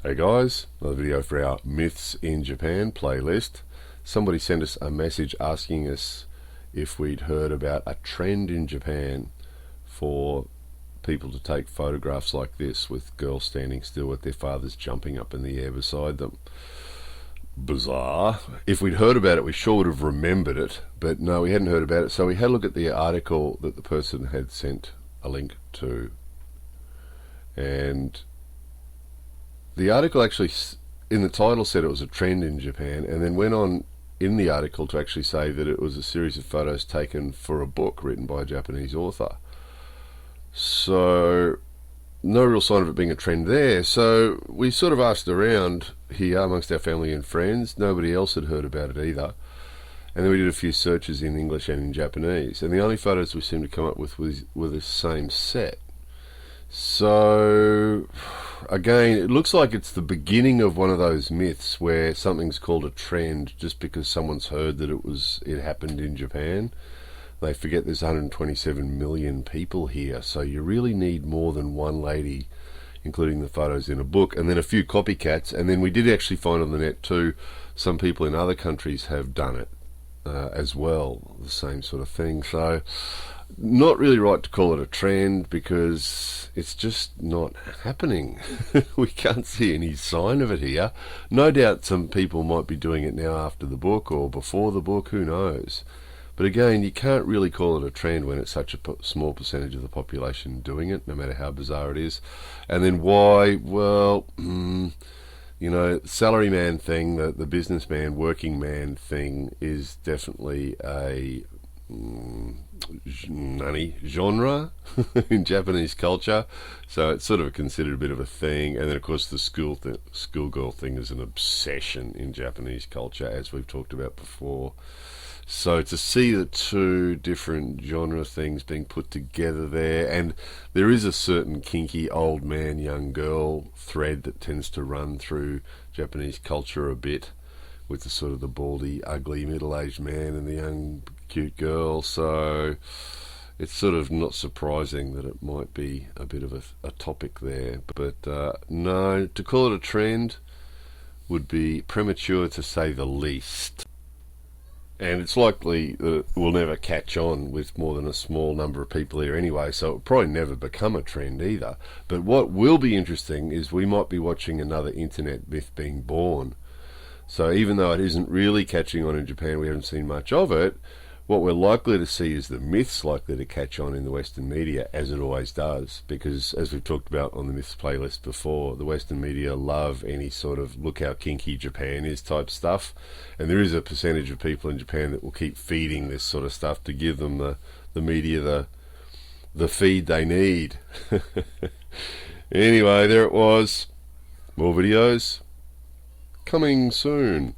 Hey guys, another video for our Myths in Japan playlist. Somebody sent us a message asking us if we'd heard about a trend in Japan for people to take photographs like this with girls standing still with their fathers jumping up in the air beside them. Bizarre. If we'd heard about it, we sure would have remembered it, but no, we hadn't heard about it. So we had a look at the article that the person had sent a link to, and the article actually, in the title, said it was a trend in Japan, and then went on in the article to actually say that it was a series of photos taken for a book written by a Japanese author. So, no real sign of it being a trend there. So, we sort of asked around here amongst our family and friends. Nobody else had heard about it either. And then we did a few searches in English and in Japanese, and the only photos we seemed to come up with were the same set. So, again, it looks like it's the beginning of one of those myths where something's called a trend just because someone's heard that it happened in Japan. They forget there's 127 million people here, so you really need more than one lady, including the photos in a book, and then a few copycats. And then we did actually find on the net too, some people in other countries have done it as well, the same sort of thing. So, not really right to call it a trend because it's just not happening. We can't see any sign of it here. No doubt some people might be doing it now after the book or before the book, who knows. But again, you can't really call it a trend when it's such a small percentage of the population doing it, no matter how bizarre it is. And then why? Well, you know, salaryman thing, the businessman, working man thing is definitely a genre in Japanese culture, so it's sort of considered a bit of a thing. And then of course the schoolgirl thing is an obsession in Japanese culture, as we've talked about before. So to see the two different genre things being put together there, and there is a certain kinky old man young girl thread that tends to run through Japanese culture a bit, with the sort of the baldy ugly middle-aged man and the young cute girl. So it's sort of not surprising that it might be a bit of a topic there, but no, to call it a trend would be premature to say the least. And it's likely that it will never catch on with more than a small number of people here anyway, so it'll probably never become a trend either. But what will be interesting is we might be watching another internet myth being born. So even though it isn't really catching on in Japan, we haven't seen much of it, what we're likely to see is the myths likely to catch on in the Western media, as it always does, because as we've talked about on the myths playlist before, the Western media love any sort of look how kinky Japan is type stuff, and there is a percentage of people in Japan that will keep feeding this sort of stuff to give them the media the feed they need. Anyway, there it was. More videos coming soon.